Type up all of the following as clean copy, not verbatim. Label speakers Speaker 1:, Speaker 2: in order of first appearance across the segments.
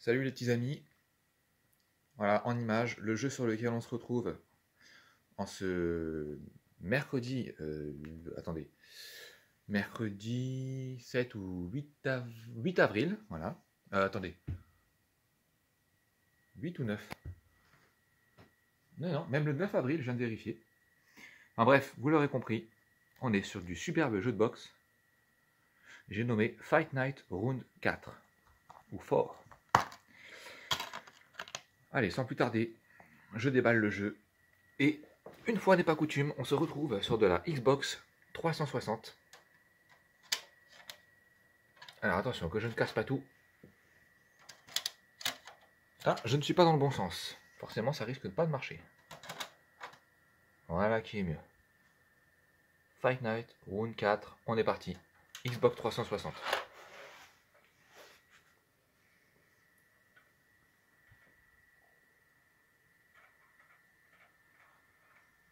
Speaker 1: Salut les petits amis, voilà en image le jeu sur lequel on se retrouve en ce mercredi, attendez, mercredi 7 ou 8 avril, voilà. Attendez, 8 ou 9? Non, non, même le 9 avril, je viens de vérifier. Enfin bref, vous l'aurez compris, on est sur du superbe jeu de boxe. J'ai nommé Fight Night Round 4, ou 4. Allez, sans plus tarder, je déballe le jeu. Et une fois n'est pas coutume, on se retrouve sur de la Xbox 360. Alors attention, que je ne casse pas tout. Ah, je ne suis pas dans le bon sens. Forcément, ça risque de pas de marcher. Voilà qui est mieux. Fight Night, Round 4, on est parti. Xbox 360.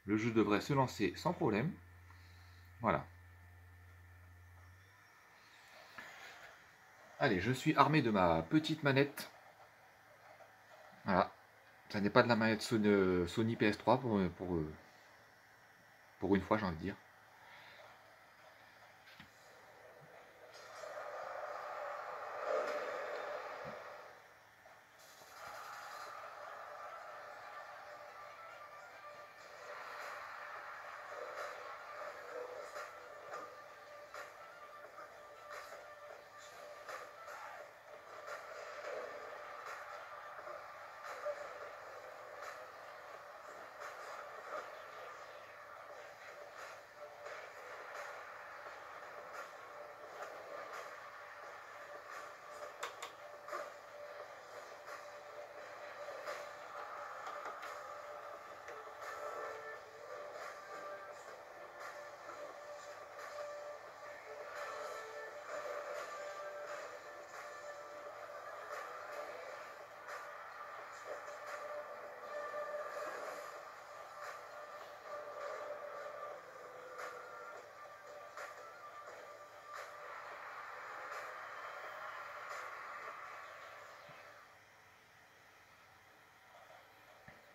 Speaker 1: Le jeu devrait se lancer sans problème. Voilà. Allez, je suis armé de ma petite manette. Voilà. Ça n'est pas de la manette Sony PS3 pour une fois, j'ai envie de dire.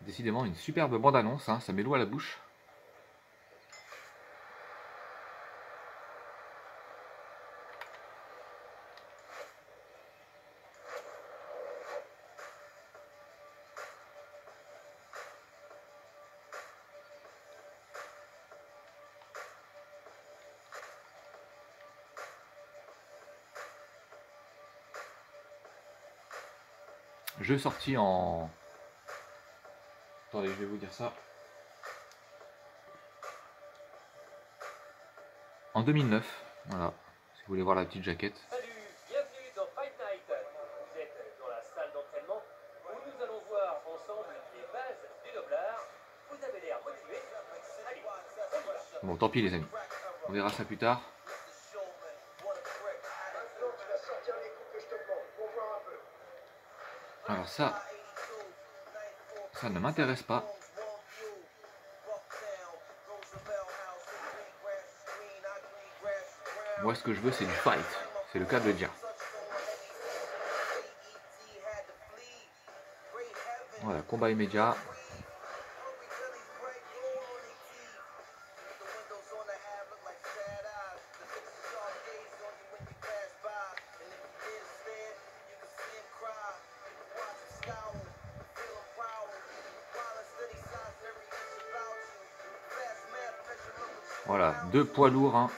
Speaker 1: Décidément, une superbe bande-annonce, hein, ça met l'eau à la bouche. Jeu sorti en... Attendez, je vais vous dire ça. En 2009, voilà, si vous voulez voir la petite jaquette.
Speaker 2: Salut, bienvenue dans Fight Night. Vous êtes dans la salle d'entraînement où nous allons voir ensemble les bases du doblard. Vous avez l'air motivé. Allez, on y va.
Speaker 1: Bon, tant pis les amis, on verra ça plus tard. Alors ça ne m'intéresse pas. Moi ce que je veux c'est du fight, c'est le cas de le dire. Voilà, combat immédiat. Voilà, deux poids lourds hein,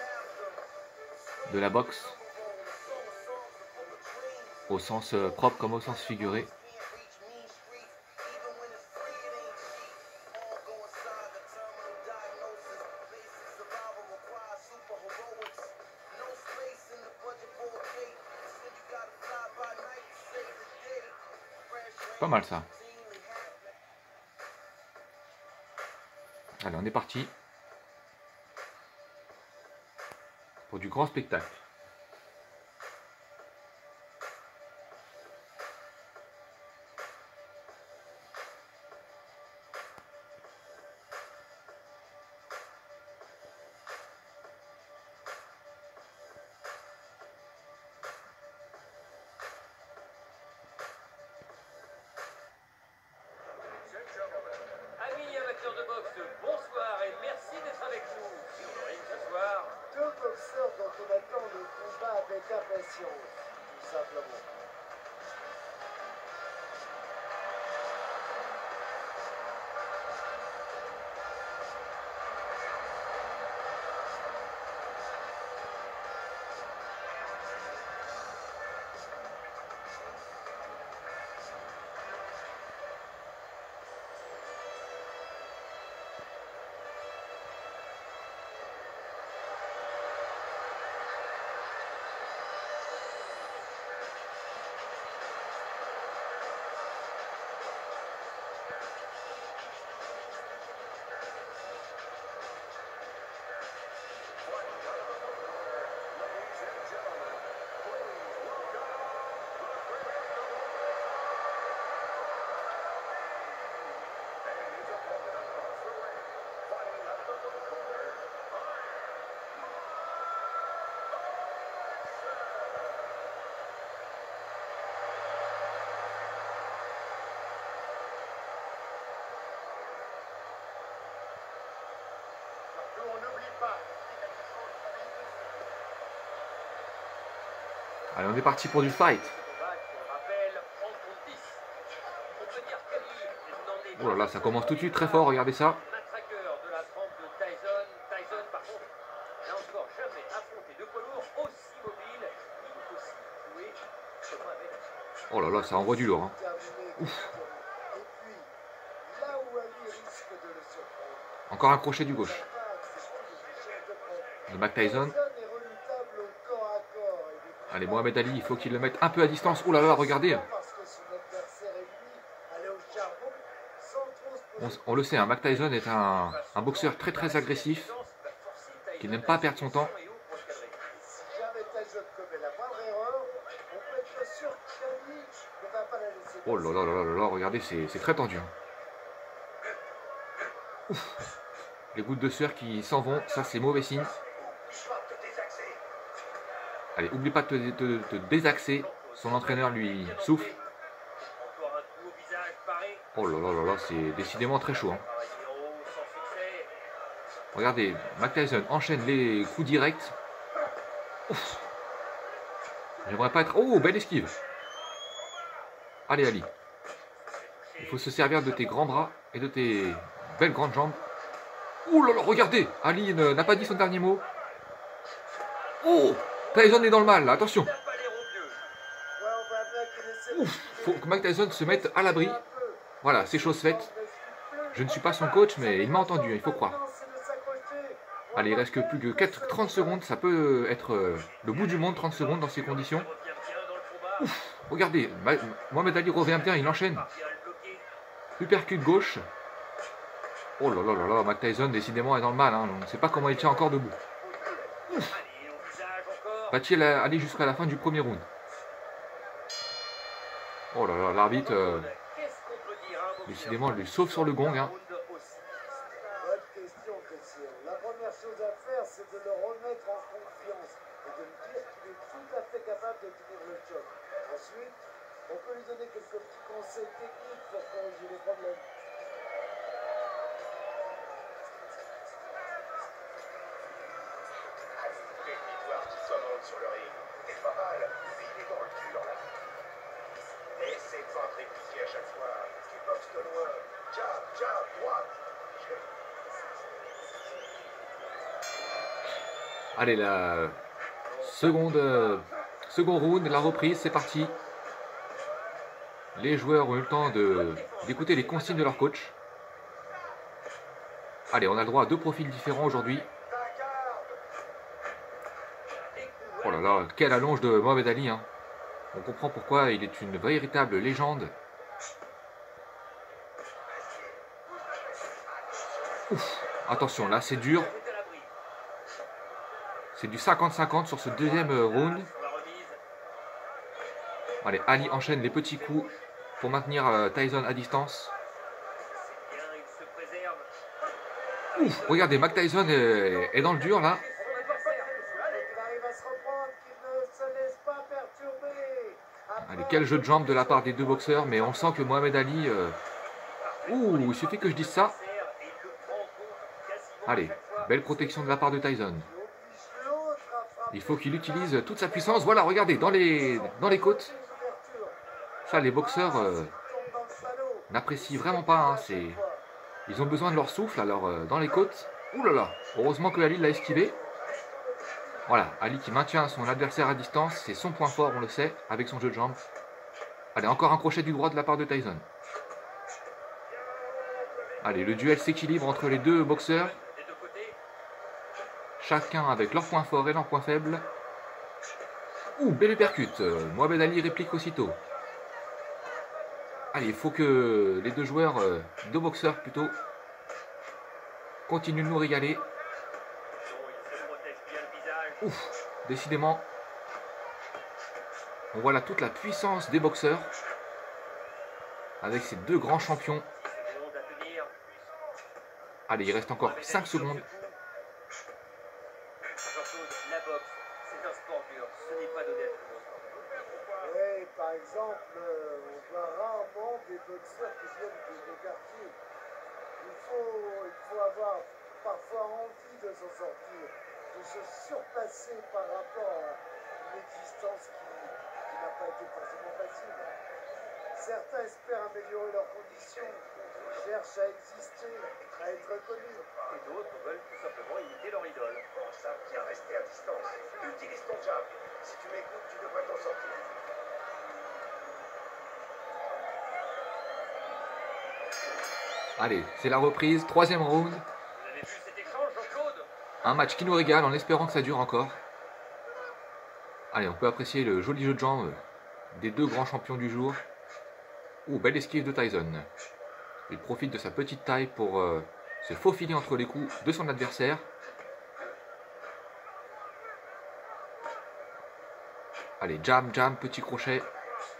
Speaker 1: de la boxe, au sens propre comme au sens figuré. Pas mal ça. Allez, on est parti pour du grand spectacle. Allez, on est parti pour du fight. Oh là là, ça commence tout de suite très fort, regardez ça. Oh là là, ça envoie du lourd. Hein. Ouf. Encore un crochet du gauche. De Mike Tyson. Allez, Mohamed Ali, il faut qu'il le mette un peu à distance. Oh là là, regardez. On le sait, hein, Mike Tyson est un boxeur très très agressif, qui n'aime pas perdre son temps. Oh là là là là là, regardez, c'est très tendu. Ouf. Les gouttes de sueur qui s'en vont, ça c'est mauvais signe. Allez, oublie pas de te désaxer. Son entraîneur lui souffle. Oh là là là là, c'est décidément très chaud. Hein. Regardez, Mike Tyson enchaîne les coups directs. J'aimerais pas être... Oh, belle esquive. Allez, Ali. Il faut se servir de tes grands bras et de tes belles grandes jambes. Oh là là, regardez. Ali n'a pas dit son dernier mot. Oh, Tyson est dans le mal, là, attention. Ouf, faut que Mike Tyson se mette à l'abri. Voilà, c'est chose faite. Je ne suis pas son coach, mais il m'a entendu, il faut croire. Allez, il reste que plus que 30 secondes. Ça peut être le bout du monde, 30 secondes dans ces conditions. Ouf, regardez, Mohamed Ali revient bien, il enchaîne. Uppercut gauche. Oh là là là là, Mike Tyson décidément est dans le mal. Hein. On ne sait pas comment il tient encore debout. Va-t-il aller jusqu'à la fin du premier round? Oh là là, l'arbitre, décidément, lui sauve sur le gong. Hein.
Speaker 3: Bonne question, Christian. La première chose à faire, c'est de le remettre en confiance et de lui dire qu'il est tout à fait capable de tenir le choc. Ensuite, on peut lui donner quelques petits conseils techniques pour corriger les problèmes.
Speaker 4: Une victoire qui s'avance sur le ring. C'est pas mal, mais il est dans le dur là. Essaie pas de répliquer à chaque fois. Tu boxes de loin. Jab, jab, droite.
Speaker 1: Allez, la second round, la reprise, c'est parti. Les joueurs ont eu le temps d'écouter les consignes de leur coach. Allez, on a le droit à deux profils différents aujourd'hui. Oh là là, quelle allonge de Mohamed Ali. Hein. On comprend pourquoi il est une véritable légende. Ouf, attention, là c'est dur. C'est du 50-50 sur ce deuxième round. Allez, Ali enchaîne les petits coups pour maintenir Tyson à distance. Ouf, regardez, Mike Tyson est dans le dur là. Allez, quel jeu de jambes de la part des deux boxeurs, mais on sent que Mohamed Ali... Ouh, il suffit que je dise ça. Allez, belle protection de la part de Tyson. Il faut qu'il utilise toute sa puissance. Voilà, regardez, dans les côtes. Ça, les boxeurs n'apprécient vraiment pas. Hein, ils ont besoin de leur souffle, alors dans les côtes. Ouh là là, heureusement que Ali l'a esquivé. Voilà, Ali qui maintient son adversaire à distance. C'est son point fort, on le sait, avec son jeu de jambes. Allez, encore un crochet du droit de la part de Tyson. Allez, le duel s'équilibre entre les deux boxeurs. Chacun avec leur point fort et leur point faible. Ouh, belle uppercut. Mohamed Ali réplique aussitôt. Allez, il faut que les deux joueurs, deux boxeurs plutôt, continuent de nous régaler. Ouf, décidément, on voit là toute la puissance des boxeurs avec ces deux grands champions. Allez, il reste encore 5 secondes.
Speaker 3: Oui, par exemple, on voit rarement des boxeurs qui viennent de quartiers. Il faut avoir parfois envie de s'en sortir, de se surpasser par rapport à une existence n'a pas été forcément facile. Certains espèrent améliorer leurs conditions, cherchent à exister, à être connus.
Speaker 2: Et d'autres veulent tout simplement imiter leur idole.
Speaker 4: Bon, ça, viens rester à distance. Utilise ton jab. Si tu m'écoutes, tu devrais t'en sortir.
Speaker 1: Allez, c'est la reprise, troisième round.
Speaker 2: Vous avez vu cet échange, Jean-Claude?
Speaker 1: Un match qui nous régale en espérant que ça dure encore. Allez, on peut apprécier le joli jeu de jambes des deux grands champions du jour. Oh, belle esquive de Tyson. Il profite de sa petite taille pour se faufiler entre les coups de son adversaire. Allez, jam, jam, petit crochet.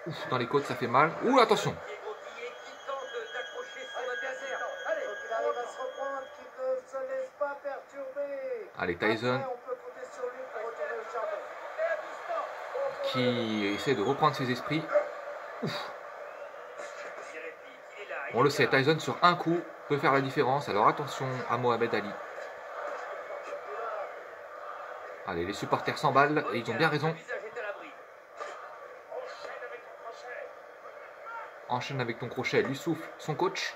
Speaker 1: Ouf, dans les côtes, ça fait mal. Ouh, attention.
Speaker 2: Diego Guillet qui tente d'accrocher son adversaire. Allez,
Speaker 3: Faut qu'il arrive à se reprendre, qu'il ne se laisse pas perturber.
Speaker 1: Allez, Tyson
Speaker 3: Après, on peut compter sur lui pour retourner au charbon.
Speaker 1: qui essaie de reprendre ses esprits. Ouf.
Speaker 2: il réplique, il est là.
Speaker 1: On le sait, Tyson sur un coup peut faire la différence. Alors attention à Mohamed Ali. Allez, les supporters s'emballent et ils ont bien raison.
Speaker 2: Le visage est à l'abri.
Speaker 4: Enchaîne avec ton crochet.
Speaker 1: Enchaîne avec ton crochet, lui souffle son coach.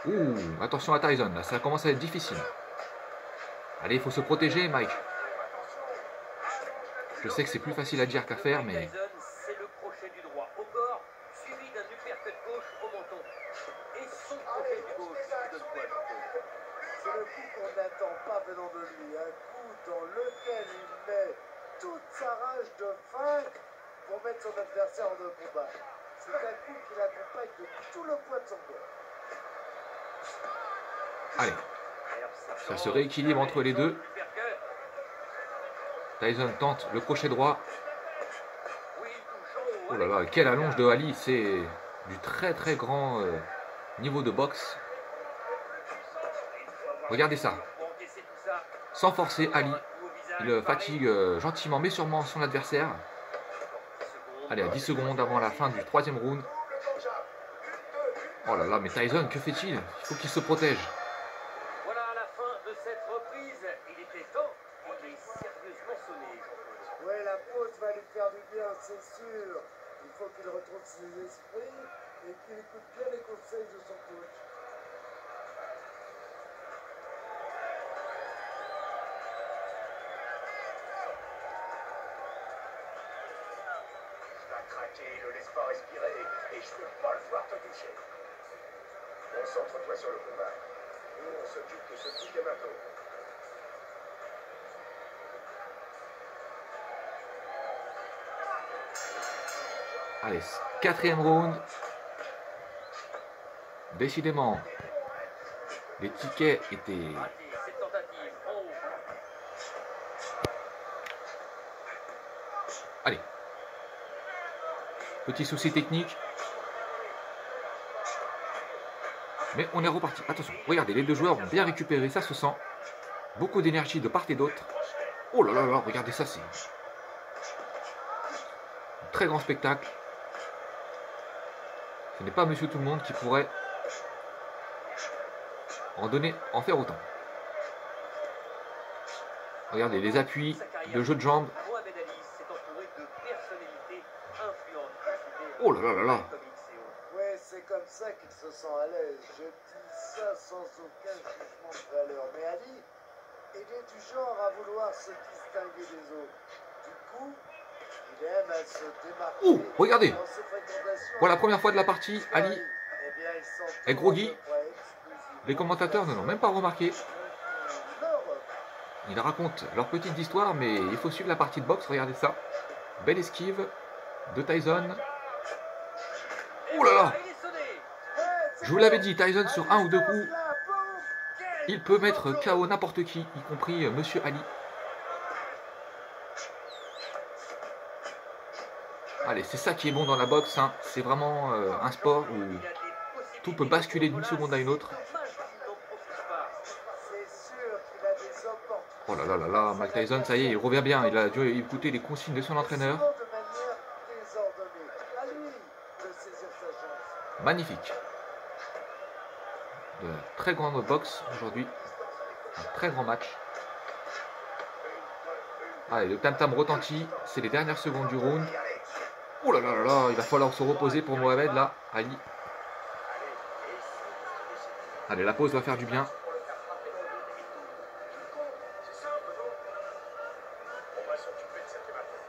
Speaker 1: Ouh, attention à Tyson, là ça commence à être difficile. Allez, il faut se protéger, Mike. Je sais que c'est plus facile à dire qu'à faire, mais
Speaker 2: Tyson, c'est le crochet du droit au corps, suivi d'un uppercut gauche au menton. Et son crochet du gauche qui donne quoi, Jean-Claude?
Speaker 3: C'est le coup qu'on n'attend pas venant de lui. Un coup dans lequel il met toute sa rage de vaincre pour mettre son adversaire en combat. C'est un coup qu'il accompagne de tout le poids de son corps.
Speaker 1: allez, ça se rééquilibre entre les deux.
Speaker 2: Uppercut.
Speaker 1: Tyson tente le crochet droit.
Speaker 2: Oui, il touche en haut.
Speaker 1: Oh là là, quelle allonge de Ali, c'est du très très grand niveau de boxe. Regardez ça.
Speaker 2: Pour encaisser tout ça,
Speaker 1: Sans forcer Ali,
Speaker 2: coup au visage,
Speaker 1: il
Speaker 2: pareil.
Speaker 1: fatigue gentiment mais sûrement son adversaire.
Speaker 2: 10 secondes.
Speaker 1: Allez, à 10 secondes avant la fin du troisième round.
Speaker 4: Double ton jab.
Speaker 1: Oh là là, mais Tyson, que fait-il? Il faut qu'il se protège.
Speaker 2: Voilà la fin de cette reprise. Il était temps. Il est sérieusement sonné, Jean-Claude.
Speaker 3: Ouais, la pause va lui faire du bien, c'est sûr. Il faut qu'il retrouve ses esprits et qu'il écoute bien les conseils de son coach.
Speaker 4: Tu vas craquer, ne laisse pas respirer. Et je peux pas le voir te toucher. Concentre-toi sur le combat. Nous, on s'occupe de ce truc des bateaux.
Speaker 1: Allez, quatrième round. Décidément, les tickets étaient...
Speaker 2: Raté cette tentative en haut.
Speaker 1: Allez. Petit souci technique. Mais on est reparti. Attention, regardez, les deux joueurs ont bien récupéré, ça se sent. Beaucoup d'énergie de part et d'autre. Oh là là là, regardez ça, c'est... un très grand spectacle. Ce n'est pas Monsieur Tout-le-Monde qui pourrait en faire autant. Regardez, les appuis, le jeu de jambes.
Speaker 2: Mohamed Ali s'est entouré de personnalités influentes.
Speaker 1: Oh là là là là.
Speaker 3: Ouais, c'est comme ça qu'il se sent à l'aise. Je dis ça sans aucun jugement de valeur. Mais Ali, il est du genre à vouloir se distinguer des autres. Du coup, il aime à se démarquer.
Speaker 1: Oh, regardez.
Speaker 3: Dans ses fréquentations.
Speaker 1: Pour la première fois de la partie, Ali
Speaker 3: Eh bien, il s'entoure
Speaker 1: est groggy.
Speaker 3: à peu près exclusivement
Speaker 1: Les commentateurs ne l'ont même pas remarqué.
Speaker 3: l'Europe.
Speaker 1: Ils racontent leur petite histoire, mais il faut suivre la partie de boxe. Regardez ça. Belle esquive de Tyson. Oh là là.
Speaker 2: Il est sonné.
Speaker 1: Je vous l'avais dit, Tyson sur un ou deux coups, il peut mettre KO n'importe qui, y compris Monsieur Ali. Allez, c'est ça qui est bon dans la boxe. Hein. C'est vraiment un sport où tout peut basculer d'une seconde à une autre.
Speaker 3: C'est sûr qu'il a des opportunités.
Speaker 1: Oh là là là là, Mike Tyson, ça y est, il revient bien. Il a dû écouter les consignes de son entraîneur.
Speaker 3: Souvent de manière désordonnée. À lui de saisir sa chance.
Speaker 1: Magnifique. De très grande boxe aujourd'hui. Un très grand match. Allez, le tam-tam retentit. C'est les dernières secondes du round. Oh là là là là, il va falloir se reposer pour Mohamed là. Ali. Allez, la pause va faire du bien.
Speaker 4: On va s'occuper de cette hématome.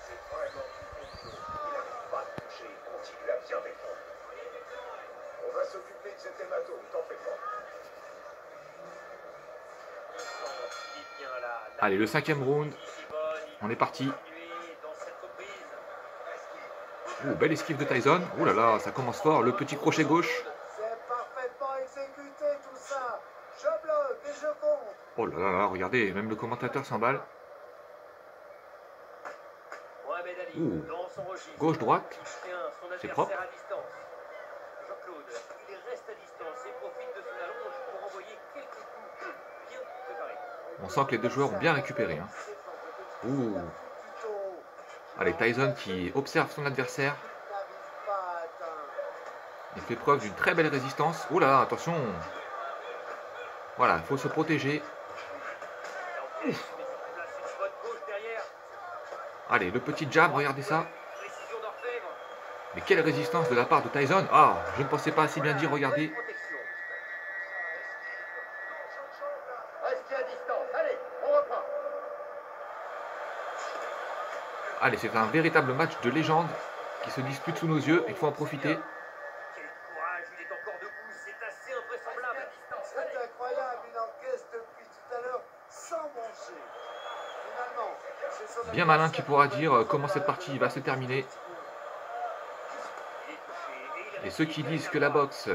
Speaker 4: C'est vraiment tout. Il n'arrive pas à toucher. Continue à bien défendre. On va s'occuper de cet hématome, t'en fais pas.
Speaker 2: Il est bien là.
Speaker 1: Allez, le 5e round. On est parti.
Speaker 2: Dans cette reprise.
Speaker 1: Oh, belle esquive de Tyson. Oh là là, ça commence fort. Le petit crochet gauche.
Speaker 3: C'est parfaitement exécuté tout ça. Je bloque et je compte.
Speaker 1: Oh là là là, regardez, même le commentateur s'emballe.
Speaker 2: Mohamed Ali,
Speaker 1: Ouh.
Speaker 2: dans son registre.
Speaker 1: Gauche-droite.
Speaker 2: Il tient son
Speaker 1: C'est
Speaker 2: adversaire
Speaker 1: propre.
Speaker 2: à distance. Jean-Claude, il reste à distance et profite de son allonge pour envoyer quelques coups bien préparés.
Speaker 1: On sent que les deux joueurs ont bien récupéré. Hein. Ouh. Allez, Tyson qui observe son adversaire. Il fait preuve d'une très belle résistance. Oh là là, attention. Voilà, il faut se protéger.
Speaker 2: Il place une bonne gauche derrière.
Speaker 1: Allez, le petit jab, regardez ça.
Speaker 2: Précision d'orfèvre.
Speaker 1: Mais quelle résistance de la part de Tyson. Ah, je ne pensais pas assez bien dire, regardez.
Speaker 2: Protection.
Speaker 4: Restez à distance. Allez, on reprend.
Speaker 1: Allez, c'est un véritable match de légende qui se dispute sous nos yeux. Il faut en profiter.
Speaker 2: Quel courage, il est encore debout, c'est assez invraisemblable.
Speaker 3: C'est incroyable, il encaisse depuis tout à l'heure sans manger. Finalement, c'est son
Speaker 1: Bien malin
Speaker 3: adversaire
Speaker 1: qui pourra
Speaker 3: qui
Speaker 1: dire
Speaker 3: va
Speaker 1: comment cette partie va se terminer.
Speaker 2: Il est touché et
Speaker 1: Et ceux qui disent que la boxe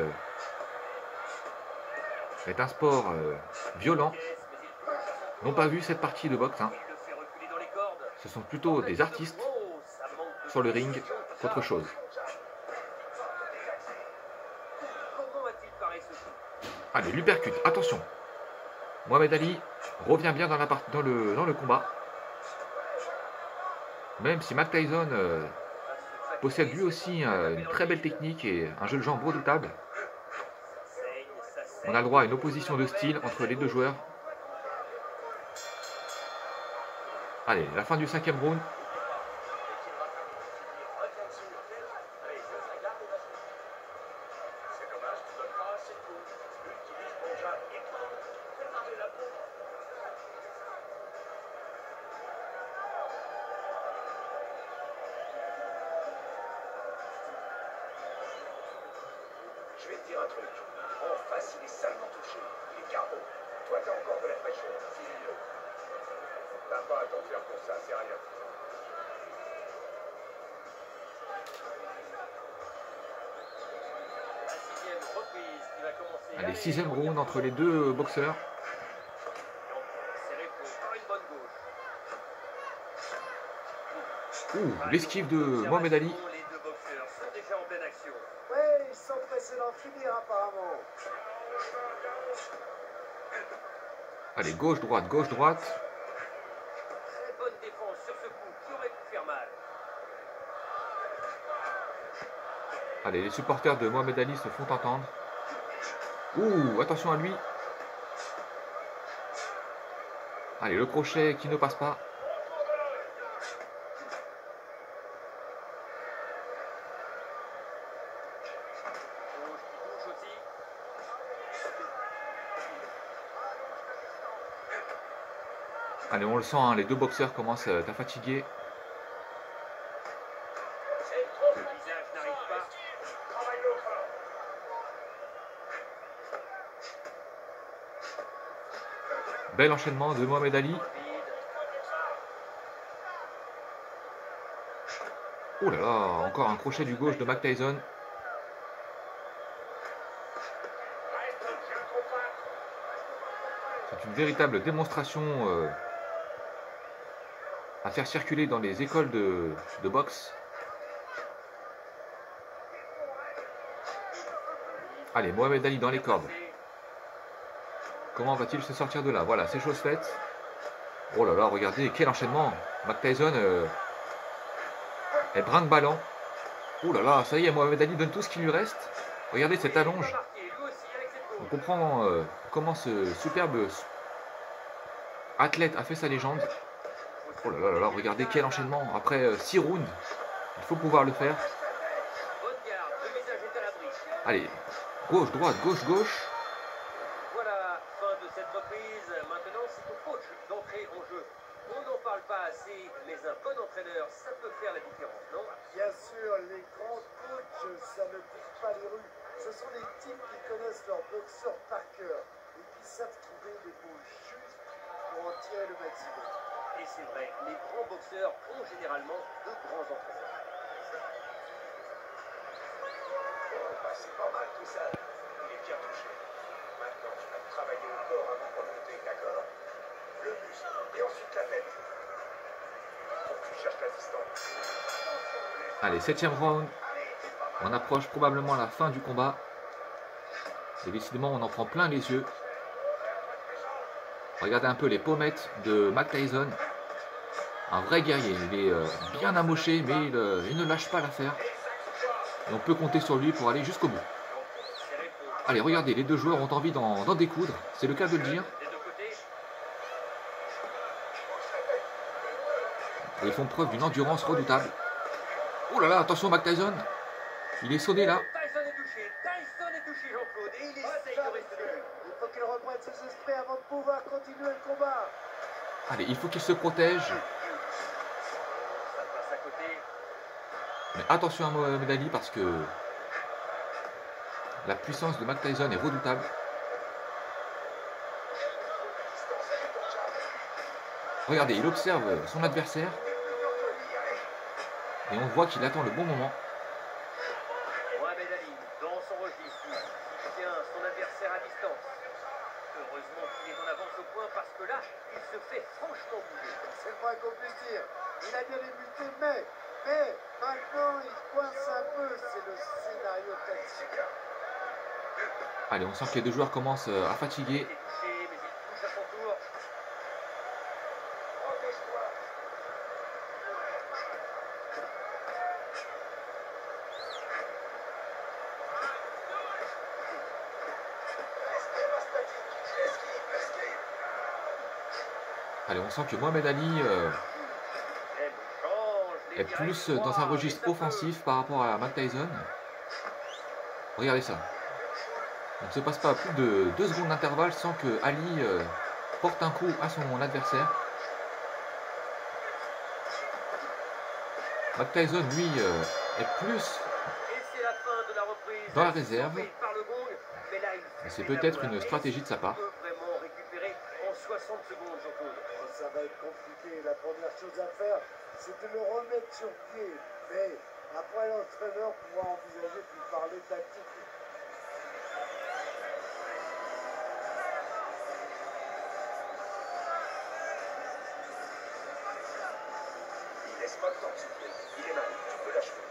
Speaker 1: est un sport violent n'ont pas vu cette partie de boxe. Hein.
Speaker 2: il le fait reculer dans les cordes.
Speaker 1: Ce sont plutôt des artistes
Speaker 2: Oh, ça manque de
Speaker 1: sur le ring
Speaker 2: précision.
Speaker 1: qu'autre chose.
Speaker 2: Comment a-t-il paré ce coup?
Speaker 1: Allez, l'uppercut, attention. Mohamed Ali revient bien dans le combat. Même si Mike Tyson possède lui aussi une très belle technique et un jeu de jambes redoutable, on a le droit à une opposition de style entre les deux joueurs. Allez, la fin du 5e round.
Speaker 4: C'est dommage, tu donnes pas assez de coups. Utilise ton jab et préparez la peau. Je vais te dire un truc. En face, il est salement touché. Il est carbo. Toi, t'as encore de la fraîcheur. Finis-le. T'as pas à t'en faire pour ça, c'est rien.
Speaker 2: La sixième reprise qui va commencer.
Speaker 1: Allez, 6e round entre les deux boxeurs.
Speaker 2: Serré pour une bonne gauche.
Speaker 1: Ouh, l'esquive de Mohamed Ali.
Speaker 2: Les deux boxeurs sont déjà en pleine action.
Speaker 3: Oui, ils sont pressés d'en finir apparemment.
Speaker 1: Allez, gauche-droite, gauche-droite.
Speaker 2: Très bonne défense sur ce coup qui aurait pu faire mal.
Speaker 1: Allez, les supporters de Mohamed Ali se font entendre. Ouh, attention à lui. Allez, le crochet qui ne passe pas.
Speaker 2: Gauche qui touche aussi.
Speaker 1: Allez, on le sent, hein, les deux boxeurs commencent à fatiguer.
Speaker 2: Le visage n'arrive pas.
Speaker 4: Travaille le corps.
Speaker 1: Bel enchaînement de Mohamed Ali.
Speaker 2: Rapide.
Speaker 1: Oh là là, encore un crochet du gauche de Mike Tyson.
Speaker 4: Reste bien compact.
Speaker 1: C'est une véritable démonstration à faire circuler dans les écoles de boxe. Allez, Mohamed Ali dans les cordes. Comment va-t-il se sortir de là? Voilà, c'est chose faite. Oh là là, regardez, quel enchaînement. Mike Tyson Elle brinque ballon. Ouh là là, ça y est, Mohamed Ali donne tout ce qui lui reste. Regardez cette allonge. On comprend comment ce superbe athlète a fait sa légende. Oh là là là là, regardez quel enchaînement. Après 6 rounds, il faut pouvoir le faire. Allez, gauche, droite, gauche, gauche.
Speaker 2: Voilà, fin de cette reprise. Maintenant, c'est au coach d'entrer en jeu. On n'en parle pas assez, mais un bon entraîneur, ça peut faire la différence, non?
Speaker 3: Bien sûr, les grands coachs, ça ne pique pas les rues. Ce sont des types qui connaissent leur boxeur par cœur et qui savent trouver les mots justes pour en tirer le maximum.
Speaker 2: Et c'est vrai, les grands boxeurs ont généralement de grands entraîneurs.
Speaker 4: Bon, bah, c'est pas mal tout ça. Il est bien touché. Maintenant, tu vas travailler au corps avant de remonter, d'accord? Le muscle, et ensuite la tête. Faut que tu cherches la distance.
Speaker 1: Allez, 7e round. On approche probablement la fin du combat. Et décidément, on en prend plein les yeux. Regardez un peu les pommettes de Mike Tyson. Un vrai guerrier. Il est bien amoché, mais il ne lâche pas l'affaire. Et on peut compter sur lui pour aller jusqu'au bout. Allez, regardez, les deux joueurs ont envie d'en découdre. C'est le cas de le dire. Et ils font preuve d'une endurance redoutable. Oh là là, attention Mike Tyson. Il est sonné là.
Speaker 2: Tyson est touché Jean-Claude, et il essaye de rester debout.
Speaker 3: Il faut qu'il reprenne ses esprits avant de pouvoir continuer le combat.
Speaker 1: Allez, il faut qu'il se protège.
Speaker 2: Ça passe à côté.
Speaker 1: Mais attention à Mohamed Ali parce que la puissance de Mike Tyson est redoutable. Regardez, il observe son adversaire. Et on voit qu'il attend le bon moment.
Speaker 2: Mohamed Ali, dans son registre, il tient son adversaire à distance. Heureusement qu'il est en avance au point parce que là, il se fait franchement bouger.
Speaker 3: C'est le moins qu'on puisse dire. Il a bien débuté, mais maintenant il coince un peu. C'est le scénario tactique.
Speaker 1: Allez, on sent que les deux joueurs commencent à fatiguer.
Speaker 2: Il est touché, mais il touche à son tour.
Speaker 1: Allez, on sent que Mohamed Ali est plus dans un registre offensif par rapport à Mike Tyson. Regardez ça. Il ne se passe pas plus de 2 secondes d'intervalle sans que Ali porte un coup à son adversaire. Mike Tyson, lui, est plus dans la réserve. Et c'est peut-être une stratégie de sa part.
Speaker 3: Ça va être compliqué. La première chose à faire, c'est de le remettre sur pied. Mais après, l'entraîneur pourra envisager de lui parler tactique.
Speaker 4: Il laisse pas le temps de souffler. Il est malin. Tu peux l'achever.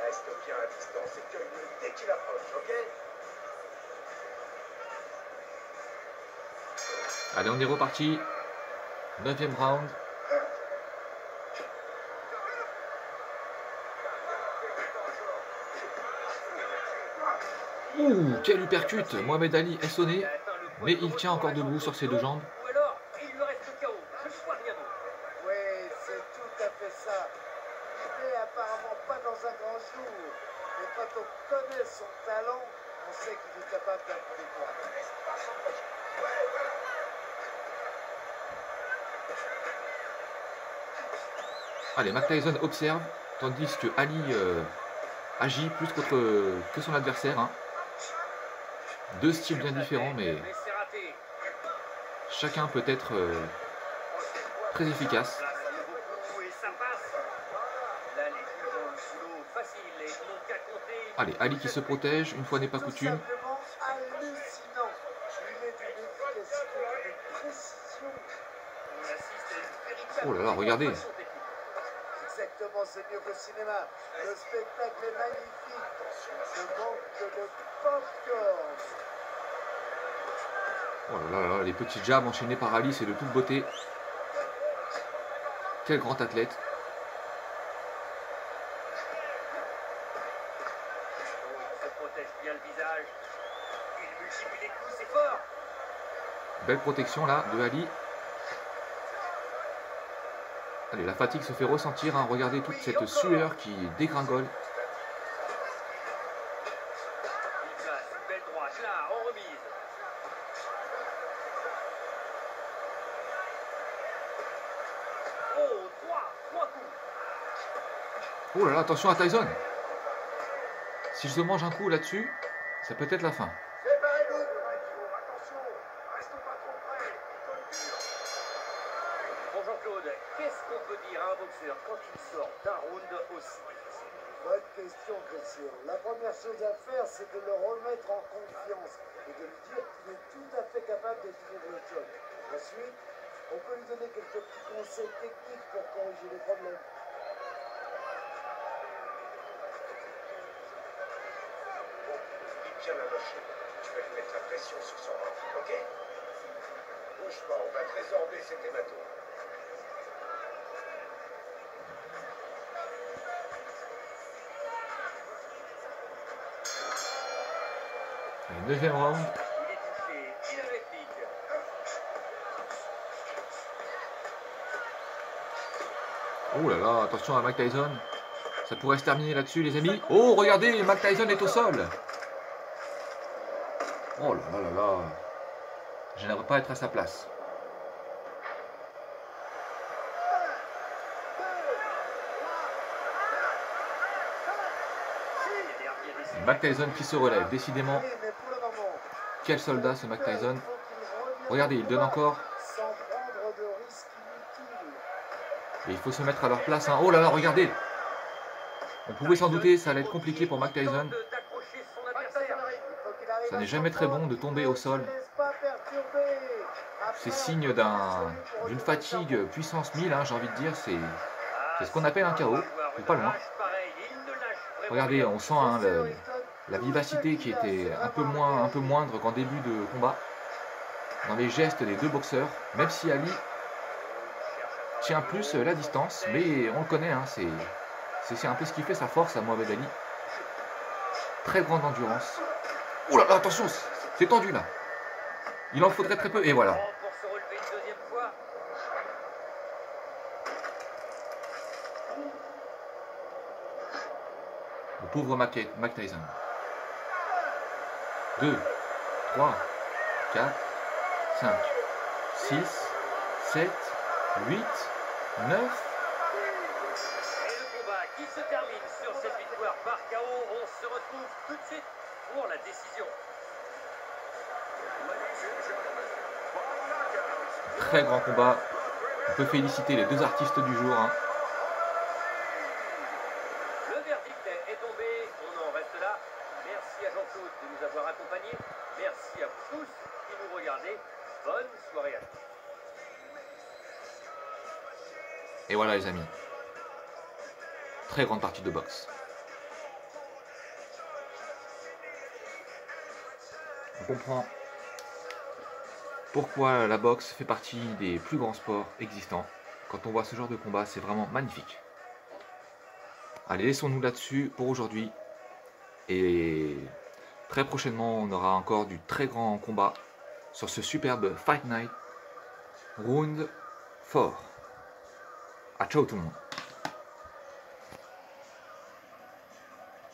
Speaker 4: Reste bien à distance et cueille-le dès qu'il approche, ok?
Speaker 1: Allez, on est reparti. 9e round. Ouh, quel uppercut. Mohamed Ali est sonné, mais il tient encore debout sur ses deux jambes.
Speaker 2: Ou alors, il lui reste le chaos. Je ne vois rien d'autre.
Speaker 3: Oui, c'est tout à fait ça. Il n'est apparemment pas dans un grand jour. Mais quand on connaît son talent, on sait qu'il est capable d'un coup d'éclat.
Speaker 1: Allez, Mike Tyson observe, tandis que Ali agit plus que son adversaire. Hein. Deux styles bien différents, mais
Speaker 2: c'est raté.
Speaker 1: chacun peut être très efficace.
Speaker 2: Là, ça vaut beaucoup et ça passe. Là, les juges ont le boulot facile et ils n'ont qu'à compter.
Speaker 1: Allez, Ali qui se protège, une fois n'est pas coutume.
Speaker 3: Tout simplement hallucinant. Il est d'une efficacité, d'une précision.
Speaker 2: On assiste à une véritable
Speaker 1: Oh là là, regardez.
Speaker 2: démonstration technique.
Speaker 3: Exactement, c'est mieux que le cinéma. Le spectacle est magnifique. Ce manque de popcorn.
Speaker 1: Oh là là, les petits jabs enchaînés par Ali, c'est de toute beauté. Quel grand athlète.
Speaker 2: protège bien le visage. Il multiplie les coups, c'est fort.
Speaker 1: Belle protection là de Ali. Allez, la fatigue se fait ressentir, hein. Regardez toute cette sueur qui dégringole.
Speaker 2: Il place une belle droite là, en remise. Oh, trois coups.
Speaker 1: Oh là là, attention à Tyson. Si je te mange un coup là-dessus, ça peut être la fin.
Speaker 4: Séparez-vous. Attention, restons pas trop près. Il colle dur.
Speaker 2: Bon Jean-Claude, qu'est-ce qu'on peut dire à un boxeur quand il sort d'un round aussi difficile?
Speaker 3: Bonne question, Christian. La première chose à faire, c'est de le remettre en confiance et de lui dire qu'il est tout à fait capable de tenir le choc. Ensuite, on peut lui donner quelques petits conseils techniques pour corriger les problèmes.
Speaker 4: Bon, il tient la loche. Tu vas lui mettre la pression sur son ventre, ok? Bouge pas, on va te résorber cet hématome.
Speaker 1: Allez, deuxième round.
Speaker 2: Il est touché, il a la réplique.
Speaker 1: Oh là là, attention à Mike Tyson. Ça pourrait se terminer là-dessus, les amis. Oh, regardez, Mike Tyson est au sol. Oh là là là là. Je n'aimerais pas être à sa place. Mike Tyson qui se relève, décidément.
Speaker 3: Oui, mais pour le moment,
Speaker 1: Quel soldat ce Mike Tyson.
Speaker 3: il faut qu'il revienne
Speaker 1: Regardez, il donne encore.
Speaker 3: sans prendre de risques inutiles.
Speaker 1: Et il faut se mettre à leur place, hein. Oh là là, regardez. On pouvait s'en douter, ça allait être compliqué pour Mike Tyson.
Speaker 2: Tente d'accrocher son adversaire.
Speaker 1: Ça n'est jamais très bon de tomber au sol. C'est signe d'une fatigue puissance 1000, hein, j'ai envie de dire. C'est ce qu'on appelle un KO, ou pas loin. Regardez, on sent hein, la vivacité qui était un peu moindre qu'en début de combat. Dans les gestes des deux boxeurs, même si Ali tient plus la distance, mais on le connaît, hein, c'est un peu ce qui fait sa force à Mohamed Ali. Très grande endurance. Oh là là, attention, c'est tendu là. Il en faudrait très peu, et voilà.
Speaker 2: Pour se relever une deuxième fois.
Speaker 1: Le pauvre Mike Tyson. 2, 3, 4, 5, 6, 7, 8, 9.
Speaker 2: Et le combat qui se termine sur cette victoire par KO. On se retrouve tout de suite pour la décision.
Speaker 1: Très grand combat. On peut féliciter les deux artistes du jour. Hein.
Speaker 2: Le verdict est tombé. On en reste là. Merci à Jean-Claude de nous avoir accompagnés. Merci à vous tous qui nous regardez. Bonne soirée à tous.
Speaker 1: Et voilà les amis. Très grande partie de boxe. On comprend pourquoi la boxe fait partie des plus grands sports existants. Quand on voit ce genre de combat, c'est vraiment magnifique. Allez, laissons-nous là-dessus pour aujourd'hui. Et très prochainement, on aura encore du très grand combat sur ce superbe Fight Night Round 4. À ciao tout le monde.